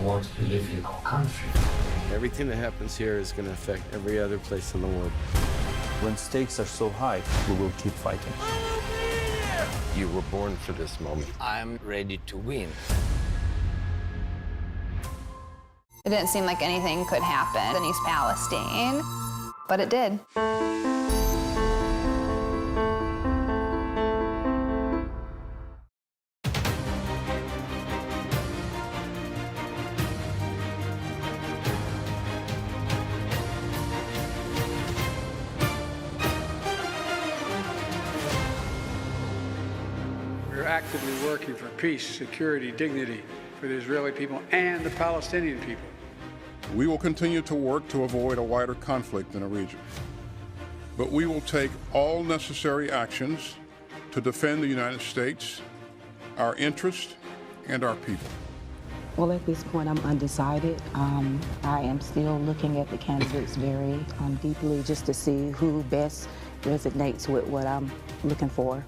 want to live in our country. Everything that happens here is going to affect every other place in the world. When stakes are so high, we will keep fighting. You were born for this moment. I'm ready to win. It didn't seem like anything could happen in East Palestine, but it did. We're actively working for peace, security, dignity for the Israeli people and the Palestinian people. We will continue to work to avoid a wider conflict in the region. But we will take all necessary actions to defend the United States, our interests, and our people. Well, at this point, I'm undecided. I am still looking at the candidates very deeply just to see who best resonates with what I'm looking for.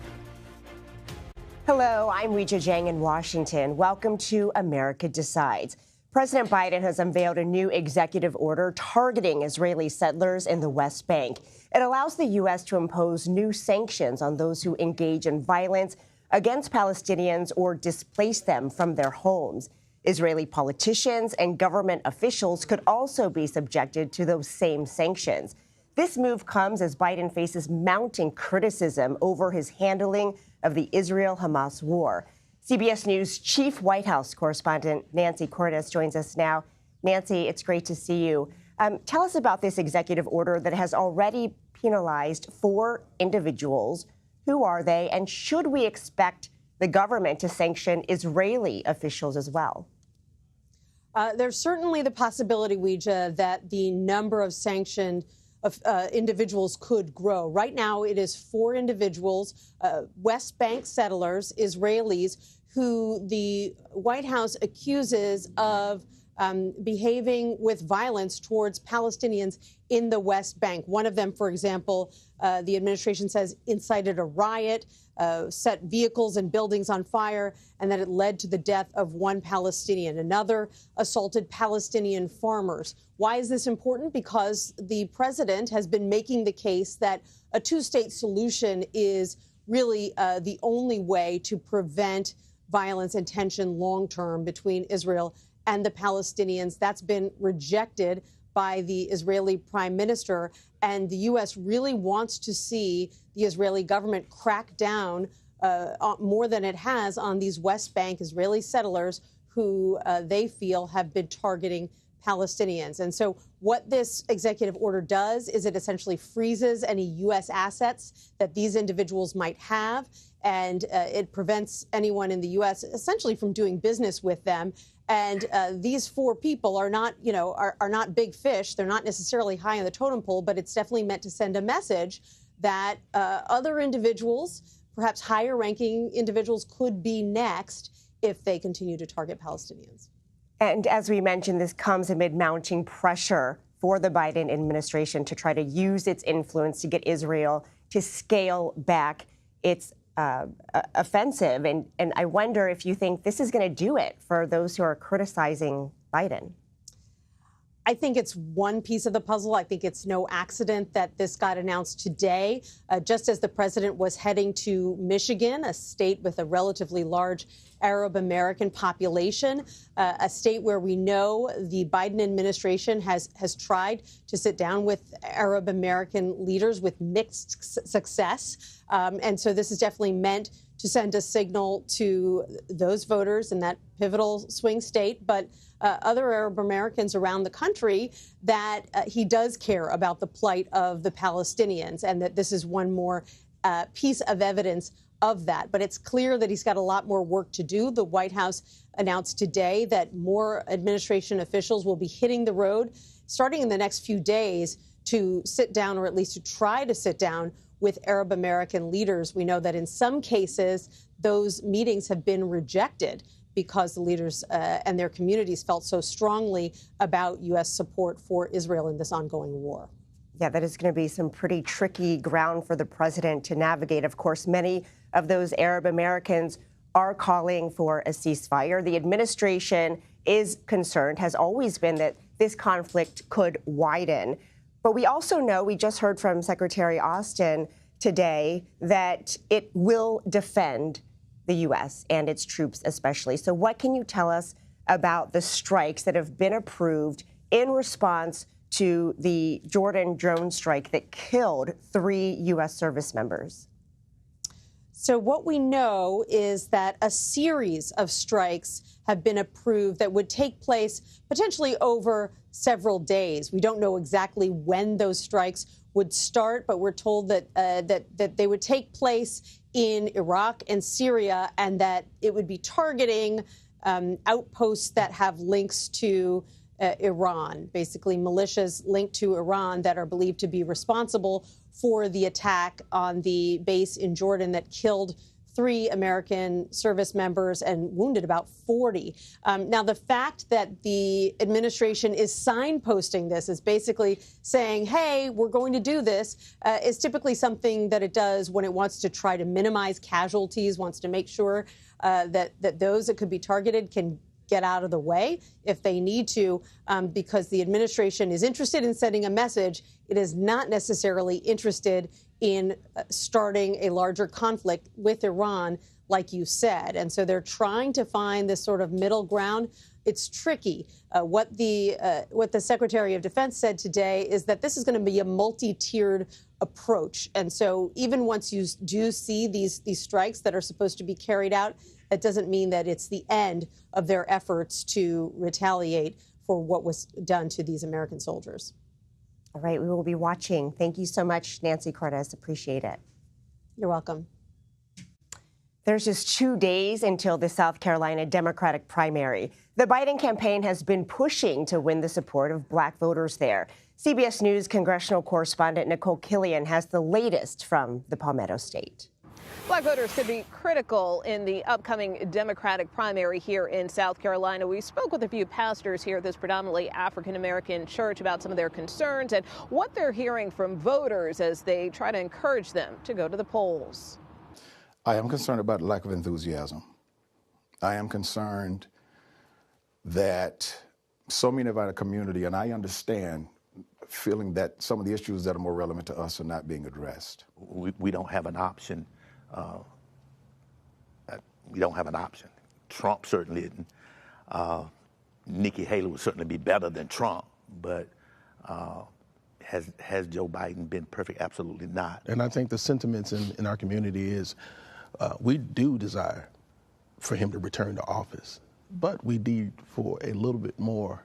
Hello, I'm Weijia Jiang in Washington. Welcome to America Decides. President Biden has unveiled a new executive order targeting Israeli settlers in the West Bank. It allows the U.S. to impose new sanctions on those who engage in violence against Palestinians or displace them from their homes. Israeli politicians and government officials could also be subjected to those same sanctions. This move comes as Biden faces mounting criticism over his handling of the Israel-Hamas war. CBS News Chief White House correspondent Nancy Cordes joins us now. Nancy, it's great to see you. Tell us about this executive order that has already penalized 4 individuals. Who are they, and should we expect the government to sanction Israeli officials as well? There's certainly the possibility, Weijia, that the number of sanctioned individuals could grow. Right now, it is 4 individuals, West Bank settlers, Israelis, who the White House accuses of behaving with violence towards Palestinians in the West Bank. One of them, for example, the administration says incited a riot, set vehicles and buildings on fire, and that it led to the death of 1 Palestinian. Another assaulted Palestinian farmers. Why is this important? Because the president has been making the case that a 2-state solution is really the only way to prevent violence and tension long-term between Israel and the Palestinians. That's been rejected by the Israeli prime minister. And the U.S. really wants to see the Israeli government crack down more than it has on these West Bank Israeli settlers who they feel have been targeting Palestinians. And so what this executive order does is it essentially freezes any U.S. assets that these individuals might have, and it prevents anyone in the U.S. essentially from doing business with them. And these 4 people are not, are not big fish. They're not necessarily high on the totem pole, but it's definitely meant to send a message that other individuals, perhaps higher-ranking individuals, could be next if they continue to target Palestinians. And as we mentioned, this comes amid mounting pressure for the Biden administration to try to use its influence to get Israel to scale back its offensive. And I wonder if you think this is going to do it for those who are criticizing Biden. I think it's one piece of the puzzle. I think it's no accident that this got announced today, just as the president was heading to Michigan, a state with a relatively large Arab American population, a state where we know the Biden administration has tried to sit down with Arab American leaders with mixed success. And so this is definitely meant to send a signal to those voters in that pivotal swing state, but other Arab Americans around the country, that he does care about the plight of the Palestinians, and that this is one more piece of evidence of that. But it's clear that he's got a lot more work to do. The White House announced today that more administration officials will be hitting the road starting in the next few days to sit down, or at least to try to sit down, with Arab American leaders. We know that in some cases, those meetings have been rejected because the leaders and their communities felt so strongly about U.S. support for Israel in this ongoing war. Yeah, that is going to be some pretty tricky ground for the president to navigate. Of course, many of those Arab Americans are calling for a ceasefire. The administration is concerned has always been that this conflict could widen. But we also know, we just heard from Secretary Austin today, that it will defend the U.S. and its troops especially. So what can you tell us about the strikes that have been approved in response to the Jordan drone strike that killed 3 U.S. service members? So what we know is that a series of strikes have been approved that would take place potentially over several days. We don't know exactly when those strikes would start, but we're told that that they would take place in Iraq and Syria, and that it would be targeting outposts that have links to Iran, basically militias linked to Iran that are believed to be responsible for the attack on the base in Jordan that killed 3 American service members and wounded about 40. Now, the fact that the administration is signposting this, is basically saying, hey, we're going to do this, is typically something that it does when it wants to try to minimize casualties, wants to make sure that those that could be targeted can get out of the way if they need to, because the administration is interested in sending a message. It is not necessarily interested in starting a larger conflict with Iran, like you said. And so they're trying to find this sort of middle ground. It's tricky. What the Secretary of Defense said today is that this is going to be a multi-tiered approach. And so even once you do see these strikes that are supposed to be carried out, that doesn't mean that it's the end of their efforts to retaliate for what was done to these American soldiers. All right, we will be watching. Thank you so much, Nancy Cortez. Appreciate it. You're welcome. There's just 2 days until the South Carolina Democratic primary. The Biden campaign has been pushing to win the support of Black voters there. CBS News congressional correspondent Nicole Killian has the latest from the Palmetto State. Black voters could be critical in the upcoming Democratic primary here in South Carolina. We spoke with a few pastors here at this predominantly African-American church about some of their concerns and what they're hearing from voters as they try to encourage them to go to the polls. I am concerned about the lack of enthusiasm. I am concerned that so many of our community, and I understand, feeling that some of the issues that are more relevant to us are not being addressed. We don't have an option. We don't have an option. Trump certainly isn't. Nikki Haley would certainly be better than Trump, but has Joe Biden been perfect? Absolutely not. And I think the sentiments in our community is we do desire for him to return to office, but we need for a little bit more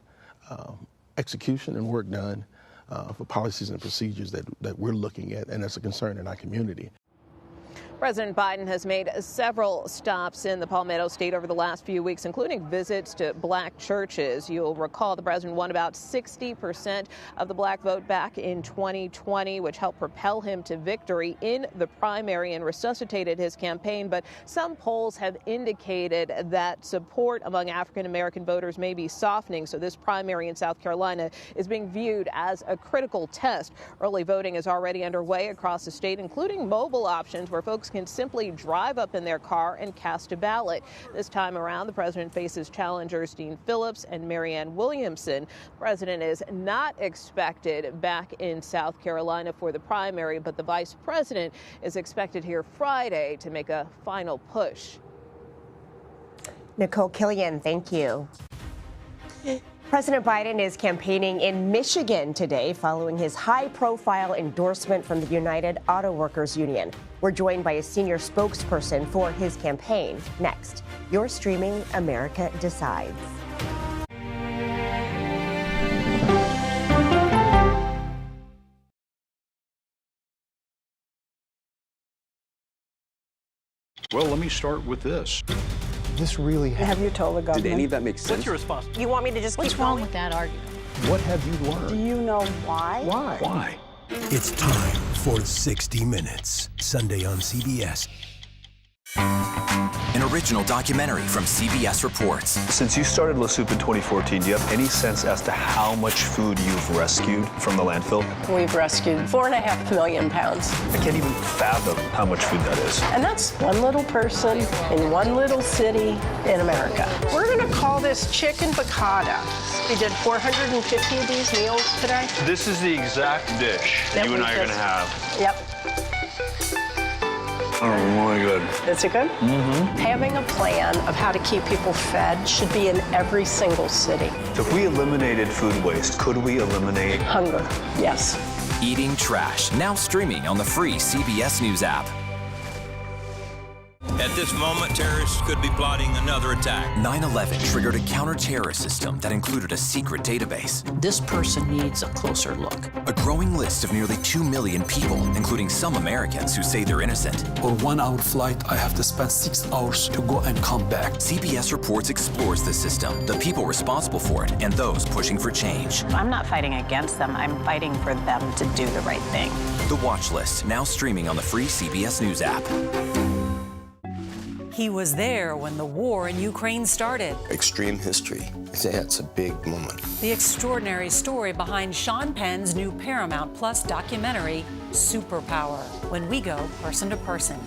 execution and work done for policies and procedures that we're looking at, and that's a concern in our community. President Biden has made several stops in the Palmetto State over the last few weeks, including visits to black churches. You'll recall the president won about 60% of the black vote back in 2020, which helped propel him to victory in the primary and resuscitated his campaign. But some polls have indicated that support among African-American voters may be softening. So this primary in South Carolina is being viewed as a critical test. Early voting is already underway across the state, including mobile options where folks can simply drive up in their car and cast a ballot. This time around, the president faces challengers Dean Phillips and Marianne Williamson. The president is not expected back in South Carolina for the primary, but the vice president is expected here Friday to make a final push. Nicole Killian, thank you. President Biden is campaigning in Michigan today following his high-profile endorsement from the United Auto Workers Union. We're joined by a senior spokesperson for his campaign. Next, you're streaming America Decides. Well, let me start with this. This really happened. Have you told the government? Did any of that make sense? What's your response? You want me to just keep wrong with that argument? What have you learned? Do you know why? Why? It's time for 60 Minutes, Sunday on CBS. An original documentary from CBS Reports. Since you started La Soup in 2014, do you have any sense as to how much food you've rescued from the landfill? We've rescued 4.5 million pounds. I can't even fathom how much food that is. And that's one little person in one little city in America. We're going to call this chicken piccata. We did 450 of these meals today. This is the exact dish you and I are going to have. Yep. Oh, really good. Is it good? Mm-hmm. Having a plan of how to keep people fed should be in every single city. If we eliminated food waste, could we eliminate hunger? Yes. Eating Trash, now streaming on the free CBS News app. At this moment, terrorists could be plotting another attack. 9/11 triggered a counter-terrorist system that included a secret database. This person needs a closer look. A growing list of nearly 2 million people, including some Americans who say they're innocent. For 1 hour flight, I have to spend 6 hours to go and come back. CBS Reports explores the system, the people responsible for it, and those pushing for change. I'm not fighting against them. I'm fighting for them to do the right thing. The Watch List, now streaming on the free CBS News app. He was there when the war in Ukraine started. Extreme history. It's a big moment. The extraordinary story behind Sean Penn's new Paramount Plus documentary, Superpower, when we go person to person.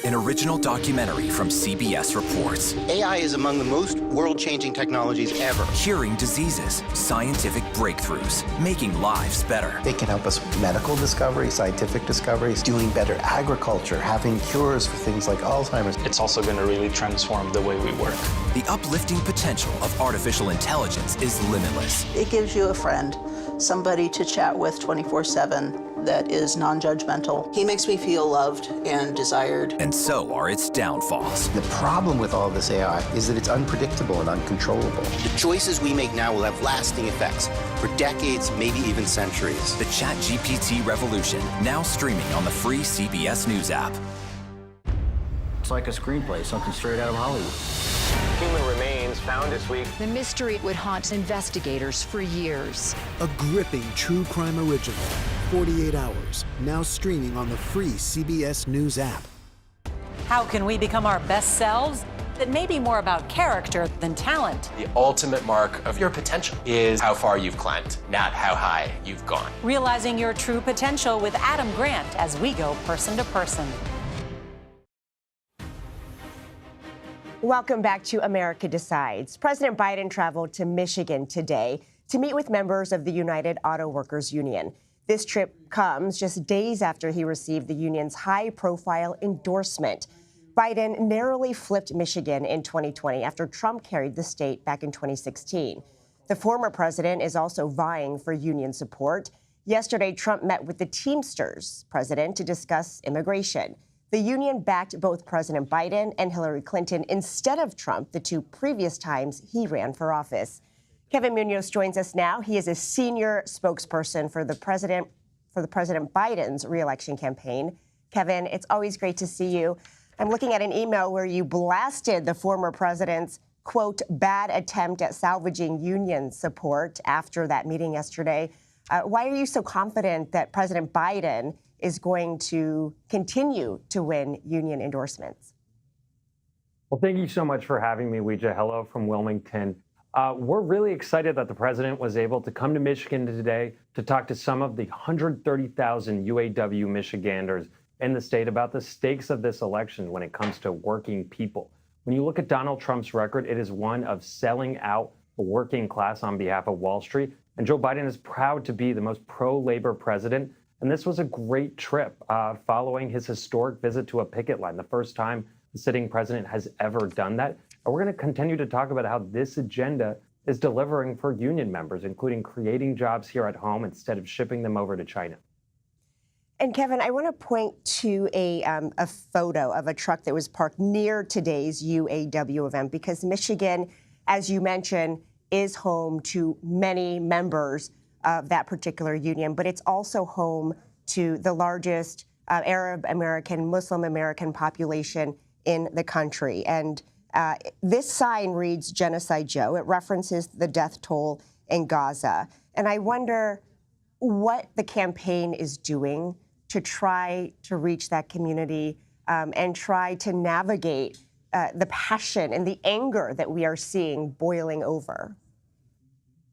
An original documentary from CBS Reports. AI is among the most world-changing technologies ever. Curing diseases, scientific breakthroughs, making lives better. They can help us with medical discoveries, scientific discoveries, doing better agriculture, having cures for things like Alzheimer's. It's also going to really transform the way we work. The uplifting potential of artificial intelligence is limitless. It gives you a friend, somebody to chat with 24/7 that is non-judgmental. He makes me feel loved and desired. And so are its downfalls. The problem with all this AI is that it's unpredictable and uncontrollable. The choices we make now will have lasting effects for decades, maybe even centuries. The ChatGPT revolution, now streaming on the free CBS News app. It's like a screenplay, something straight out of Hollywood. Human remains found this week. The mystery would haunt investigators for years. A gripping true crime original, 48 Hours, now streaming on the free CBS News app. How can we become our best selves? That may be more about character than talent. The ultimate mark of your potential is how far you've climbed, not how high you've gone. Realizing your true potential with Adam Grant as we go person to person. Welcome back to America Decides. President Biden traveled to Michigan today to meet with members of the United Auto Workers Union. This trip comes just days after he received the union's high-profile endorsement. Biden narrowly flipped Michigan in 2020 after Trump carried the state back in 2016. The former president is also vying for union support. Yesterday, Trump met with the Teamsters president to discuss immigration. The union backed both President Biden and Hillary Clinton instead of Trump the two previous times he ran for office. Kevin Munoz joins us now. He is a senior spokesperson for President Biden's reelection campaign. Kevin, it's always great to see you. I'm looking at an email where you blasted the former president's, quote, bad attempt at salvaging union support after that meeting yesterday. Why are you so confident that President Biden is going to continue to win union endorsements? Well, thank you so much for having me, Weija. Hello from Wilmington. We're really excited that the president was able to come to Michigan today to talk to some of the 130,000 UAW Michiganders in the state about the stakes of this election when it comes to working people. When you look at Donald Trump's record, it is one of selling out the working class on behalf of Wall Street. And Joe Biden is proud to be the most pro-labor president. And this was a great trip following his historic visit to a picket line, the first time the sitting president has ever done that. And we're going to continue to talk about how this agenda is delivering for union members, including creating jobs here at home instead of shipping them over to China. And Kevin, I want to point to a photo of a truck that was parked near today's UAW event because Michigan, as you mentioned, is home to many members of that particular union, but it's also home to the largest Arab American, Muslim American population in the country. And this sign reads Genocide Joe. It references the death toll in Gaza. And I wonder what the campaign is doing to try to reach that community. and try to navigate the passion and the anger that we are seeing boiling over?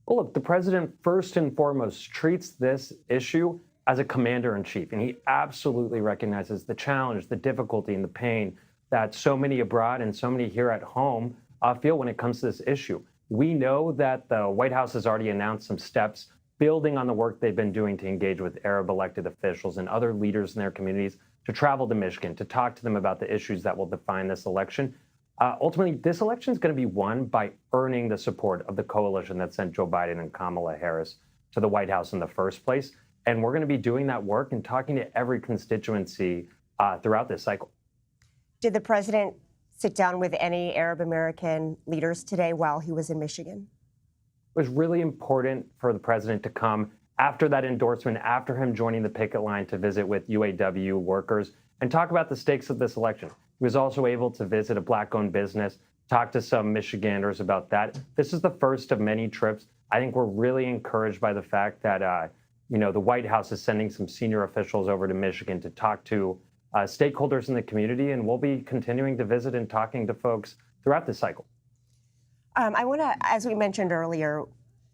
Well, look, the president first and foremost treats this issue as a commander-in-chief, and he absolutely recognizes the challenge, the difficulty, and the pain that so many abroad and so many here at home feel when it comes to this issue. We know that the White House has already announced some steps building on the work they've been doing to engage with Arab elected officials and other leaders in their communities to travel to Michigan, to talk to them about the issues that will define this election. Ultimately, this election is going to be won by earning the support of the coalition that sent Joe Biden and Kamala Harris to the White House in the first place. And we're going to be doing that work and talking to every constituency throughout this cycle. Did the president sit down with any Arab American leaders today while he was in Michigan? It was really important for the president to come after that endorsement, after him joining the picket line to visit with UAW workers and talk about the stakes of this election. He was also able to visit a Black-owned business, talk to some Michiganders about that. This is the first of many trips. I think we're really encouraged by the fact that, the White House is sending some senior officials over to Michigan to talk to stakeholders in the community, and we'll be continuing to visit and talking to folks throughout this cycle. I want to, as we mentioned earlier,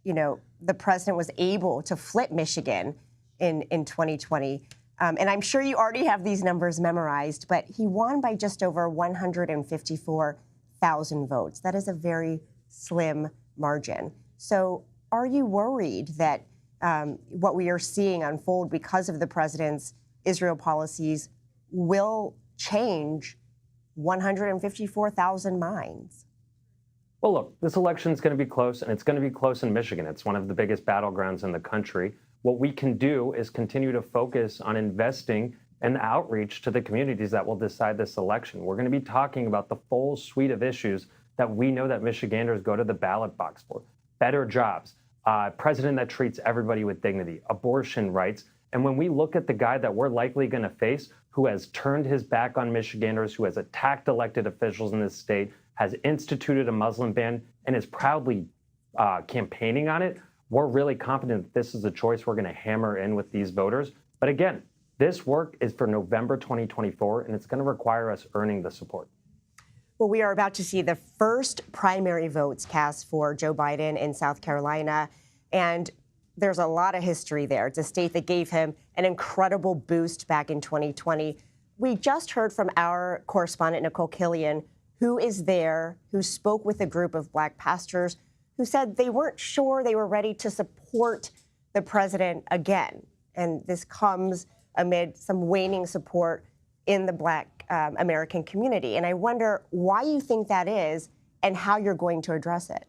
the president was able to flip Michigan in 2020. And I'm sure you already have these numbers memorized, but he won by just over 154,000 votes. That is a very slim margin. So are you worried that what we are seeing unfold because of the president's Israel policies will change 154,000 minds? Well, look, this election is going to be close, and it's going to be close in Michigan. It's one of the biggest battlegrounds in the country. What we can do is continue to focus on investing and outreach to the communities that will decide this election. We're going to be talking about the full suite of issues that we know that Michiganders go to the ballot box for. Better jobs, a president that treats everybody with dignity, abortion rights. And when we look at the guy that we're likely going to face, who has turned his back on Michiganders, who has attacked elected officials in this state, has instituted a Muslim ban, and is proudly campaigning on it, we're really confident that this is a choice we're going to hammer in with these voters. But again, this work is for November 2024, and it's going to require us earning the support. Well, we are about to see the first primary votes cast for Joe Biden in South Carolina, and there's a lot of history there. It's a state that gave him an incredible boost back in 2020. We just heard from our correspondent, Nicole Killian, who is there, who spoke with a group of Black pastors who said they weren't sure they were ready to support the president again. And this comes amid some waning support in the Black American community. And I wonder why you think that is and how you're going to address it.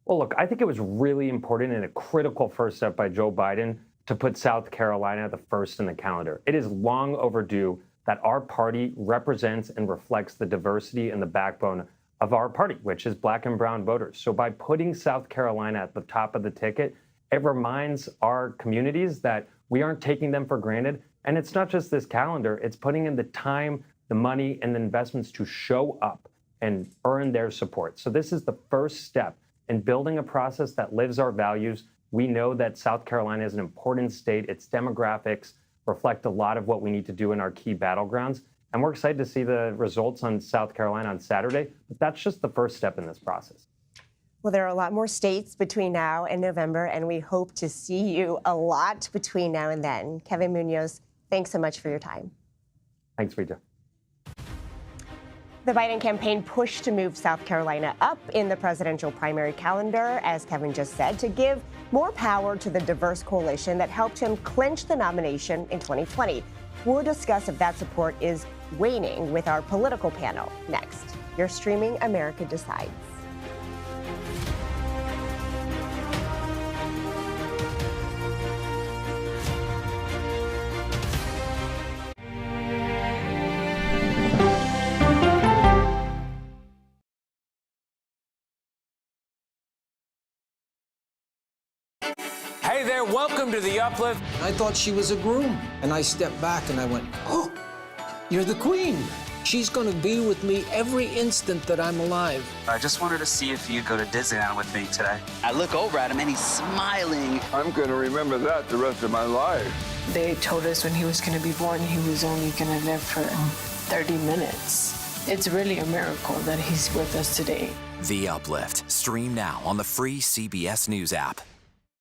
Well, look, I think it was really important and a critical first step by Joe Biden to put South Carolina the first in the calendar. It is long overdue that our party represents and reflects the diversity and the backbone of our party, which is Black and brown voters. So by putting South Carolina at the top of the ticket, it reminds our communities that we aren't taking them for granted. And it's not just this calendar, it's putting in the time, the money, and the investments to show up and earn their support. So this is the first step in building a process that lives our values. We know that South Carolina is an important state. Its demographics reflect a lot of what we need to do in our key battlegrounds. And we're excited to see the results on South Carolina on Saturday. But that's just the first step in this process. Well, there are a lot more states between now and November, and we hope to see you a lot between now and then. Kevin Munoz, thanks so much for your time. Thanks, Rita. The Biden campaign pushed to move South Carolina up in the presidential primary calendar, as Kevin just said, to give more power to the diverse coalition that helped him clinch the nomination in 2020. We'll discuss if that support is waning with our political panel next. You're streaming America Decides. Hey there, welcome to The Uplift. I thought she was a groom, and I stepped back and I went, oh, you're the queen. She's going to be with me every instant that I'm alive. I just wanted to see if you'd go to Disneyland with me today. I look over at him and he's smiling. I'm going to remember that the rest of my life. They told us when he was going to be born, he was only going to live for 30 minutes. It's really a miracle that he's with us today. The Uplift. Stream now on the free CBS News app.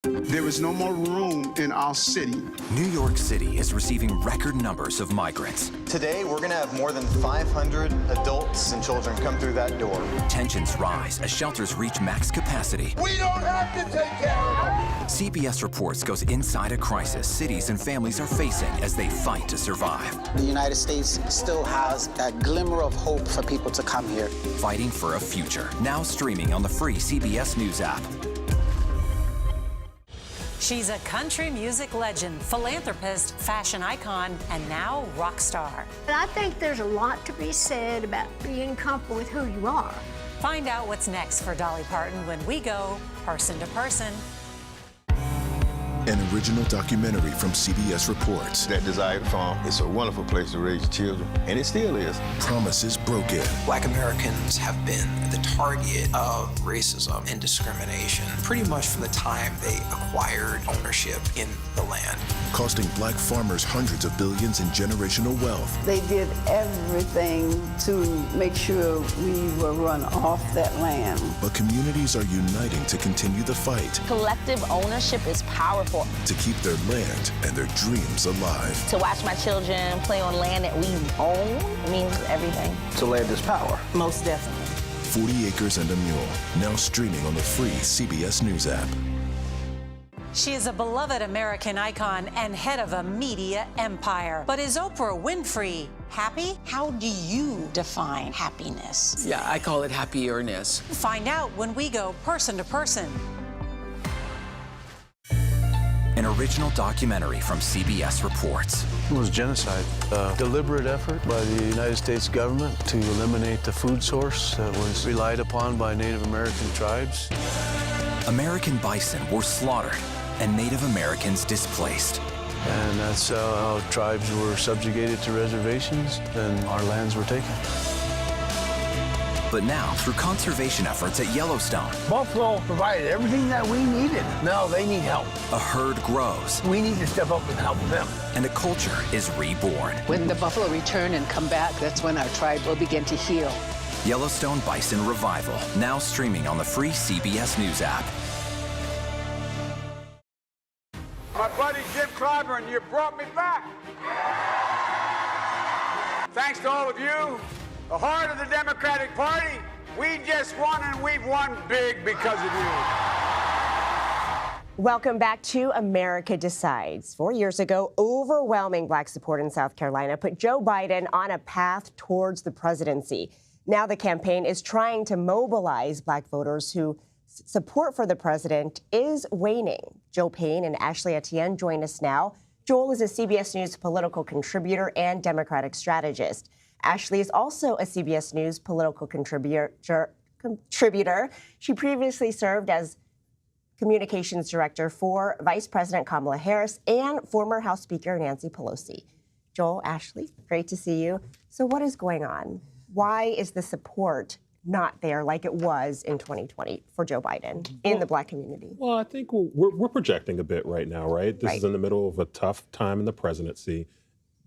There is no more room in our city. New York City is receiving record numbers of migrants. Today, we're going to have more than 500 adults and children come through that door. Tensions rise as shelters reach max capacity. We don't have to take care of them. CBS Reports goes inside a crisis cities and families are facing as they fight to survive. The United States still has that glimmer of hope for people to come here. Fighting for a future. Now streaming on the free CBS News app. She's a country music legend, philanthropist, fashion icon, and now rock star. I think there's a lot to be said about being comfortable with who you are. Find out what's next for Dolly Parton when we go person to person. An original documentary from CBS Reports. That desired farm is a wonderful place to raise children, and it still is. Promises broken. Black Americans have been the target of racism and discrimination pretty much from the time they acquired ownership in the land. Costing black farmers hundreds of billions in generational wealth. They did everything to make sure we were run off that land. But communities are uniting to continue the fight. Collective ownership is powerful. To keep their land and their dreams alive. To watch my children play on land that we own means everything. So land is power. Most definitely. 40 Acres and a Mule, now streaming on the free CBS News app. She is a beloved American icon and head of a media empire. But is Oprah Winfrey happy? How do you define happiness? Yeah, I call it happierness. Find out when we go person to person. An original documentary from CBS Reports. It was genocide, a deliberate effort by the United States government to eliminate the food source that was relied upon by Native American tribes. American bison were slaughtered and Native Americans displaced. And that's how tribes were subjugated to reservations and our lands were taken. But now, through conservation efforts at Yellowstone, Buffalo provided everything that we needed. Now they need help. a herd grows. We need to step up and help them. And a culture is reborn. When the buffalo return and come back, that's when our tribe will begin to heal. Yellowstone Bison Revival, now streaming on the free CBS News app. My buddy Jim Clyburn, you brought me back. Thanks to all of you, the heart of the Democratic Party, we just won, and we've won big because of you. Welcome back to America Decides. 4 years ago, overwhelming black support in South Carolina put Joe Biden on a path towards the presidency. Now the campaign is trying to mobilize black voters whose support for the president is waning. Joel Payne and Ashley Etienne join us now. Joel is a CBS News political contributor and Democratic strategist. Ashley is also a CBS News political contributor. She previously served as communications director for Vice President Kamala Harris and former House Speaker Nancy Pelosi. Joel, Ashley, great to see you. So what is going on? Why is the support not there like it was in 2020 for Joe Biden in the black community? Well, I think we're projecting a bit right now, right? This is in the middle of a tough time in the presidency.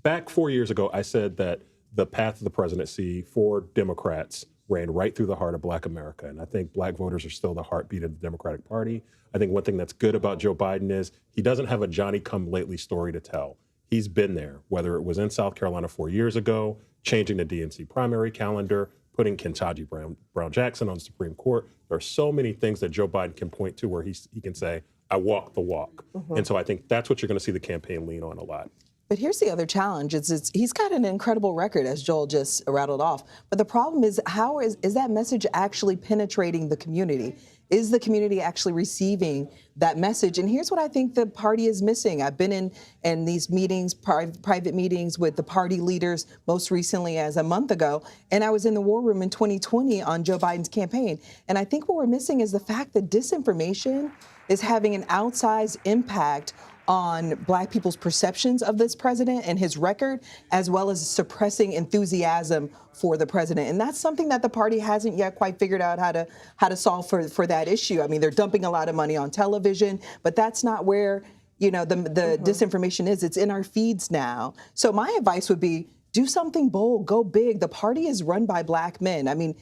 Back 4 years ago, I said that the path to the presidency for Democrats ran right through the heart of black America. And I think black voters are still the heartbeat of the Democratic Party. I think one thing that's good about Joe Biden is he doesn't have a Johnny-come-lately story to tell. He's been there, whether it was in South Carolina 4 years ago, changing the DNC primary calendar, putting Ketanji Brown Jackson on the Supreme Court. There are so many things that Joe Biden can point to where he can say, I walk the walk. And so I think that's what you're going to see the campaign lean on a lot. But here's the other challenge. He's got an incredible record, as Joel just rattled off. But the problem is, how is that message actually penetrating the community? Is the community actually receiving that message? And here's what I think the party is missing. I've been in these meetings, private meetings with the party leaders, most recently as a month ago, and I was in the war room in 2020 on Joe Biden's campaign. And I think what we're missing is the fact that disinformation is having an outsized impact on Black people's perceptions of this president and his record, as well as suppressing enthusiasm for the president. And that's something that the party hasn't yet quite figured out how to solve for that issue. I mean, they're dumping a lot of money on television, but that's not where, the disinformation is. It's in our feeds now. So my advice would be, do something bold, go big. The party is run by Black men. I mean,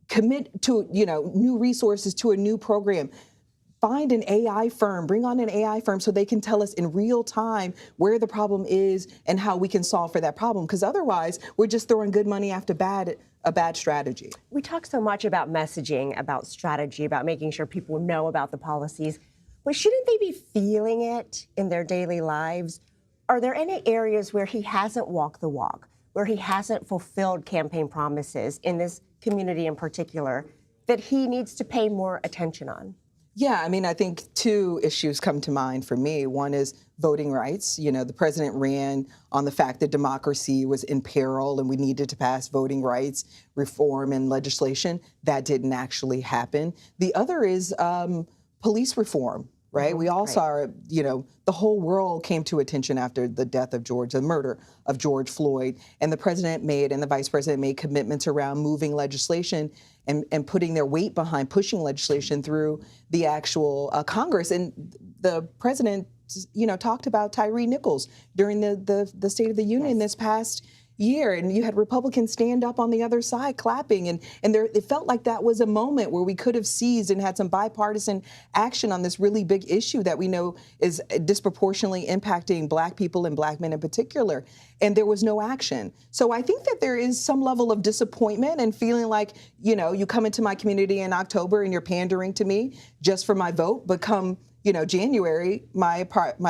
commit to, new resources, to a new program. Find an AI firm, bring on an AI firm so they can tell us in real time where the problem is and how we can solve for that problem. Because otherwise, we're just throwing good money after a bad strategy. We talk so much about messaging, about strategy, about making sure people know about the policies. But shouldn't they be feeling it in their daily lives? Are there any areas where he hasn't walked the walk, where he hasn't fulfilled campaign promises in this community in particular, that he needs to pay more attention on? Yeah, I mean, I think two issues come to mind for me. One is voting rights. The president ran on the fact that democracy was in peril and we needed to pass voting rights reform and legislation. That didn't actually happen. The other is police reform, right? We all saw, the whole world came to attention after the death of the murder of George Floyd. And the president and the vice president made commitments around moving legislation and putting their weight behind pushing legislation through the actual Congress. And the president, talked about Tyree Nichols during the State of the Union this past year. And you had Republicans stand up on the other side clapping. And it felt like that was a moment where we could have seized and had some bipartisan action on this really big issue that we know is disproportionately impacting Black people and Black men in particular. And there was no action. So I think that there is some level of disappointment and feeling like, you come into my community in October and you're pandering to me just for my vote, but come January, my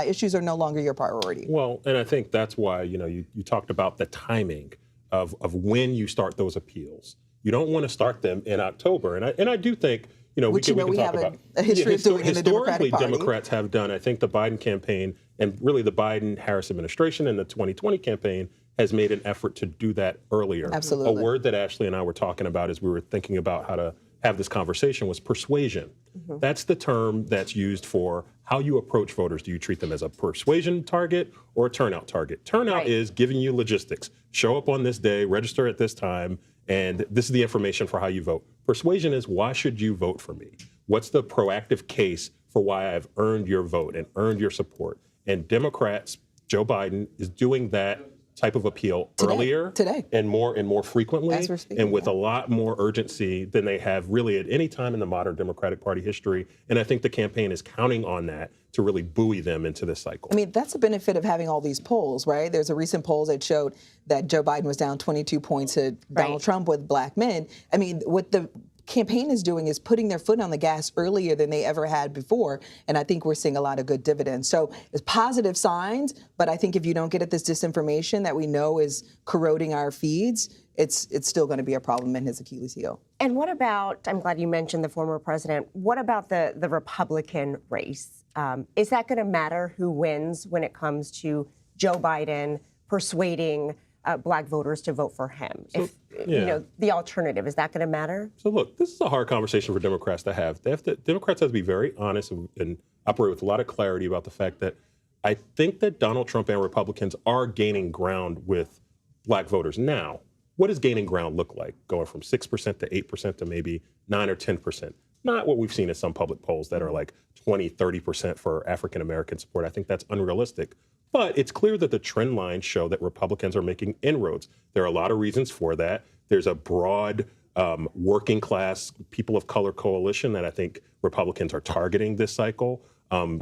issues are no longer your priority. Well, and I think that's why, you talked about the timing of when you start those appeals. You don't want to start them in October. And I do think, we can talk about a history of doing in the Democratic Party. Democrats have done, I think the Biden campaign and really the Biden-Harris administration and the 2020 campaign has made an effort to do that earlier. Absolutely. A word that Ashley and I were talking about as we were thinking about how to have this conversation was persuasion. That's the term that's used for how you approach voters. Do you treat them as a persuasion target or a turnout target? Turnout is giving you logistics. Show up on this day, register at this time, and this is the information for how you vote. Persuasion is, why should you vote for me? What's the proactive case for why I've earned your vote and earned your support? And Democrats, Joe Biden, is doing that type of appeal earlier and more frequently and with a lot more urgency than they have really at any time in the modern Democratic Party history. And I think the campaign is counting on that to really buoy them into this cycle. I mean, that's the benefit of having all these polls, right? There's a recent poll that showed that Joe Biden was down 22 points to Donald Trump with Black men. I mean, what the campaign is doing is putting their foot on the gas earlier than they ever had before. And I think we're seeing a lot of good dividends. So it's positive signs, but I think if you don't get at this disinformation that we know is corroding our feeds, it's still going to be a problem in his Achilles heel. And what about, I'm glad you mentioned the former president, what about the Republican race? Is that going to matter who wins when it comes to Joe Biden persuading Black voters to vote for him? The alternative, is that going to matter? So look, this is a hard conversation for Democrats to have. Democrats have to be very honest and operate with a lot of clarity about the fact that I think that Donald Trump and Republicans are gaining ground with Black voters. Now, what does gaining ground look like? Going from 6% to 8% to maybe 9 or 10%. Not what we've seen in some public polls that are like 20, 30% for African American support. I think that's unrealistic. But it's clear that the trend lines show that Republicans are making inroads. There are a lot of reasons for that. There's a broad working class, people of color coalition that I think Republicans are targeting this cycle,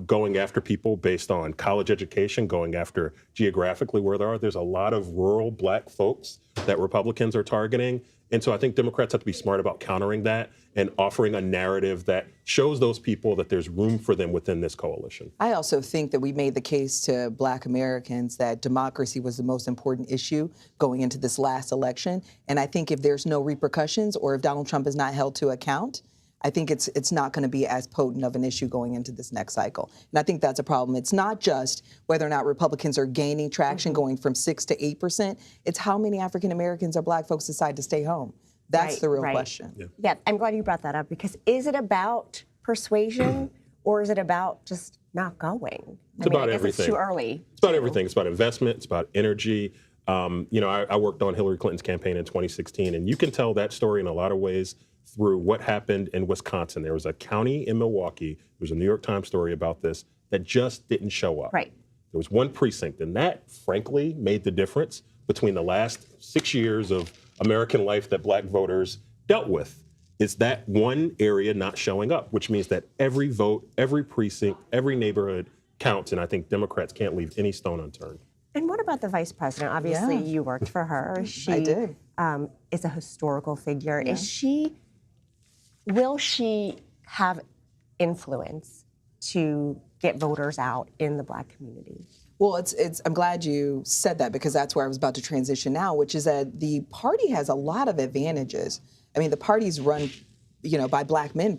going after people based on college education, going after geographically where they are. There's a lot of rural Black folks that Republicans are targeting. And so I think Democrats have to be smart about countering that and offering a narrative that shows those people that there's room for them within this coalition. I also think that we made the case to Black Americans that democracy was the most important issue going into this last election. And I think if there's no repercussions or if Donald Trump is not held to account, I think it's not going to be as potent of an issue going into this next cycle. And I think that's a problem. It's not just whether or not Republicans are gaining traction going from 6 to 8%. It's how many African Americans or Black folks decide to stay home. That's the real question. Yeah, I'm glad you brought that up, because is it about persuasion or is it about just not going? It's about I guess everything. It's too early. It's about everything. It's about investment. It's about energy. I worked on Hillary Clinton's campaign in 2016, and you can tell that story in a lot of ways through what happened in Wisconsin. There was a county in Milwaukee, there was a New York Times story about this, that just didn't show up. Right. There was one precinct, and that, frankly, made the difference between the last 6 years of American life that black voters dealt with. It's that one area not showing up, which means that every vote, every precinct, every neighborhood counts, and I think Democrats can't leave any stone unturned. And what about the vice president? Obviously, you worked for her. She I did. Is a historical figure. Yeah. Will she have influence to get voters out in the black community? Well, I'm glad you said that, because that's where I was about to transition now, which is that the party has a lot of advantages. I mean, the party's run, by black men.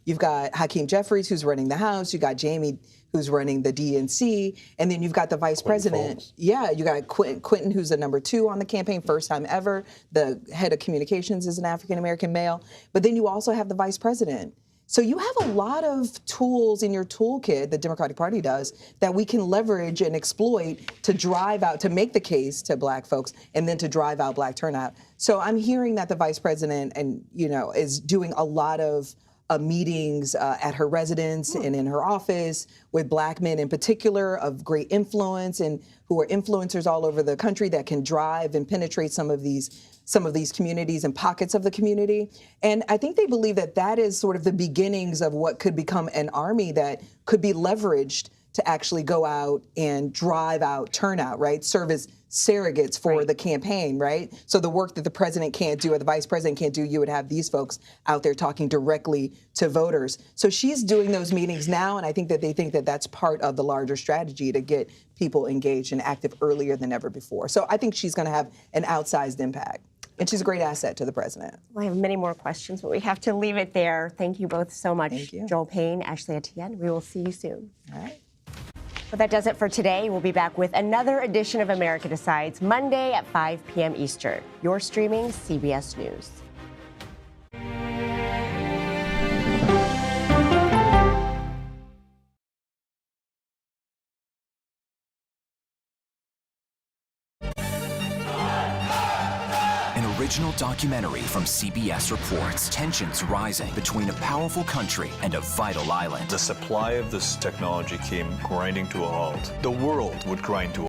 You've got Hakeem Jeffries, who's running the House. You got Jamie, who's running the DNC, and then you've got the vice president. Foles. Yeah, you got Quentin, who's the number 2 on the campaign, first time ever. The head of communications is an African-American male. But then you also have the vice president. So you have a lot of tools in your toolkit, the Democratic Party does, that we can leverage and exploit to drive out, to make the case to black folks, and then to drive out black turnout. So I'm hearing that the vice president is doing a lot of meetings at her residence and in her office with black men in particular of great influence and who are influencers all over the country that can drive and penetrate some of these communities and pockets of the community. And I think they believe that that is sort of the beginnings of what could become an army that could be leveraged to actually go out and drive out turnout, right? Serve as surrogates for the campaign, right? So the work that the president can't do or the vice president can't do, you would have these folks out there talking directly to voters. So she's doing those meetings now, and I think that they think that that's part of the larger strategy to get people engaged and active earlier than ever before. So I think she's going to have an outsized impact. And she's a great asset to the president. Well, I have many more questions, but we have to leave it there. Thank you both so much. Thank you. Joel Payne, Ashley Etienne. We will see you soon. All right. But that does it for today. We'll be back with another edition of America Decides Monday at 5 p.m. Eastern. You're streaming CBS News. Original documentary from CBS reports tensions rising between a powerful country and a vital island. The supply of this technology came grinding to a halt. The world would grind to a halt.